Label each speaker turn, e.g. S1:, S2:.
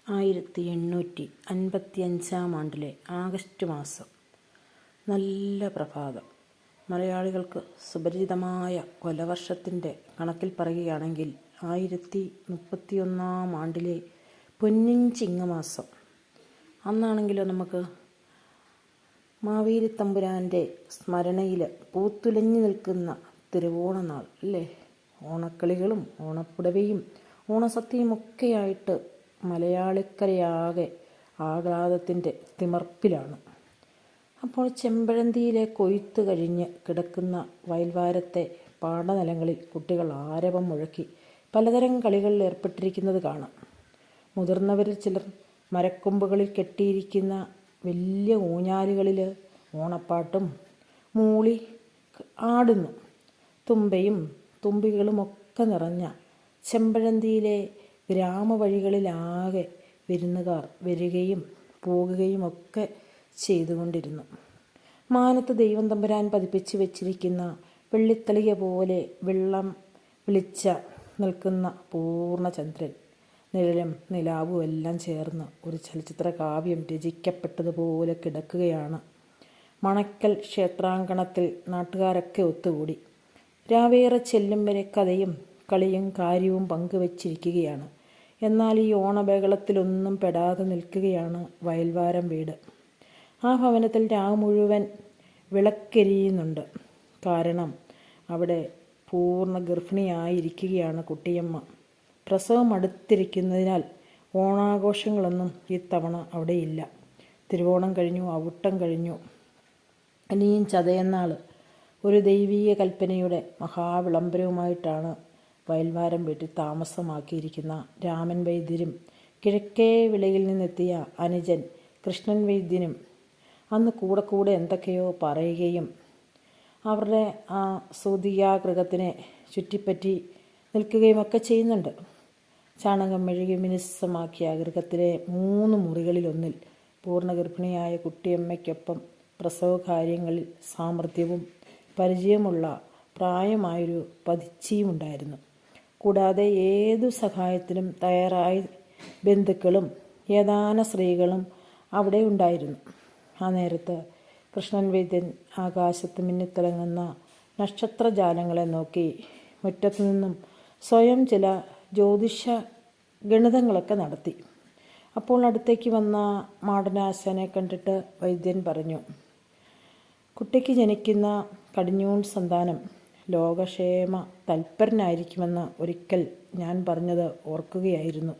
S1: 1855 August മാസം. നല്ല പ്രഭാതം. മലയാളികൾക്ക് സുപരിചിതമായ കൊലവർഷത്തിൻ്റെ കണക്കിൽ പറയുകയാണെങ്കിൽ 1031 പൊന്നിൻ ചിങ്ങമാസം. അന്നാണെങ്കിലോ നമുക്ക് മാവേലിത്തമ്പുരാൻ്റെ സ്മരണയിൽ പൂത്തുലഞ്ഞു നിൽക്കുന്ന തിരുവോണനാൾ അല്ലേ. ഓണക്കളികളും ഓണപ്പുടവയും ഓണസദ്യയുമൊക്കെയായിട്ട് മലയാളിക്കരയാകെ ആഹ്ലാദത്തിൻ്റെ തിമർപ്പിലാണ്. അപ്പോൾ ചെമ്പഴന്തിയിലെ കൊയ്ത്ത് കഴിഞ്ഞ് കിടക്കുന്ന വയൽവാരത്തെ പാടനിലങ്ങളിൽ കുട്ടികൾ ആരവം മുഴക്കി പലതരം കളികളിൽ ഏർപ്പെട്ടിരിക്കുന്നത് കാണാം. മുതിർന്നവരിൽ ചിലർ മരക്കൊമ്പുകളിൽ കെട്ടിയിരിക്കുന്ന വലിയ ഊഞ്ഞാലുകളിൽ ഓണപ്പാട്ടും മൂളി ആടുന്നു. തുമ്പയും തുമ്പികളുമൊക്കെ നിറഞ്ഞ ചെമ്പഴന്തിയിലെ ഗ്രാമവഴികളിലാകെ വിരുന്നുകാർ വരികയും പോകുകയും ഒക്കെ ചെയ്തുകൊണ്ടിരുന്നു. മാനത്ത് ദൈവം തമ്പുരാൻ പതിപ്പിച്ച് വെച്ചിരിക്കുന്ന വെള്ളിത്തളിക പോലെ വെള്ളം വിളിച്ച നിൽക്കുന്ന പൂർണ്ണചന്ദ്രൻ, നിഴലും നിലാവും എല്ലാം ചേർന്ന് ഒരു ചലച്ചിത്ര കാവ്യം രചിക്കപ്പെട്ടതുപോലെ കിടക്കുകയാണ്. മണക്കൽ ക്ഷേത്രാങ്കണത്തിൽ നാട്ടുകാരൊക്കെ ഒത്തുകൂടി രാവേറെ ചെല്ലും വരെ കഥയും കളിയും കാര്യവും പങ്കുവച്ചിരിക്കുകയാണ്. എന്നാൽ ഈ ഓണബഹളത്തിലൊന്നും പെടാതെ നിൽക്കുകയാണ് വയൽവാരം വീട്. ആ ഭവനത്തിൽ രാവ് മുഴുവൻ വിളക്കെരിയുന്നുണ്ട്. കാരണം അവിടെ പൂർണ്ണ ഗർഭിണിയായിരിക്കുകയാണ് കുട്ടിയമ്മ. പ്രസവം അടുത്തിരിക്കുന്നതിനാൽ ഓണാഘോഷങ്ങളൊന്നും ഇത്തവണ അവിടെയില്ല. തിരുവോണം കഴിഞ്ഞു, അവിട്ടം കഴിഞ്ഞു, ഇനിയും ചതയന്നാൾ. ഒരു ദൈവീക കൽപ്പനയുടെ മഹാവിളംബരവുമായിട്ടാണ് വയൽവാരം വീട്ടിൽ താമസമാക്കിയിരിക്കുന്ന രാമൻ വൈദ്യരും കിഴക്കേ വിളയിൽ നിന്നെത്തിയ അനുജൻ കൃഷ്ണൻ വൈദ്യനും അന്ന് കൂടെ കൂടെ എന്തൊക്കെയോ പറയുകയും അവരുടെ ആ സൂതികാഗൃഹത്തിനെ ചുറ്റിപ്പറ്റി നിൽക്കുകയുമൊക്കെ ചെയ്യുന്നുണ്ട്. ചാണകം മെഴുകി മിനുസമാക്കിയ ഗൃഹത്തിലെ 3 മുറികളിലൊന്നിൽ പൂർണ്ണഗർഭിണിയായ കുട്ടിയമ്മയ്ക്കൊപ്പം പ്രസവ കാര്യങ്ങളിൽ സാമർഥ്യവും പരിചയമുള്ള പ്രായമായൊരു പതിച്ചിയുമുണ്ടായിരുന്നു. കൂടാതെ ഏതു സഹായത്തിനും തയ്യാറായ ബന്ധുക്കളും ഏതാനും സ്ത്രീകളും അവിടെ ഉണ്ടായിരുന്നു. ആ നേരത്ത് കൃഷ്ണൻ വൈദ്യൻ ആകാശത്ത് മിന്നിത്തിളങ്ങുന്ന നക്ഷത്രജാലങ്ങളെ നോക്കി മുറ്റത്തു നിന്നും സ്വയം ചില ജ്യോതിഷ ഗണിതങ്ങളൊക്കെ നടത്തി. അപ്പോൾ അടുത്തേക്ക് വന്ന മാടനാശാനെ കണ്ടിട്ട് വൈദ്യൻ പറഞ്ഞു, കുട്ടിക്ക് ജനിക്കുന്ന കടിഞ്ഞൂൺ സന്താനം ലോകക്ഷേമ തൽപരനായിരിക്കുമെന്ന് ഒരിക്കൽ ഞാൻ പറഞ്ഞത് ഓർക്കുകയായിരുന്നു.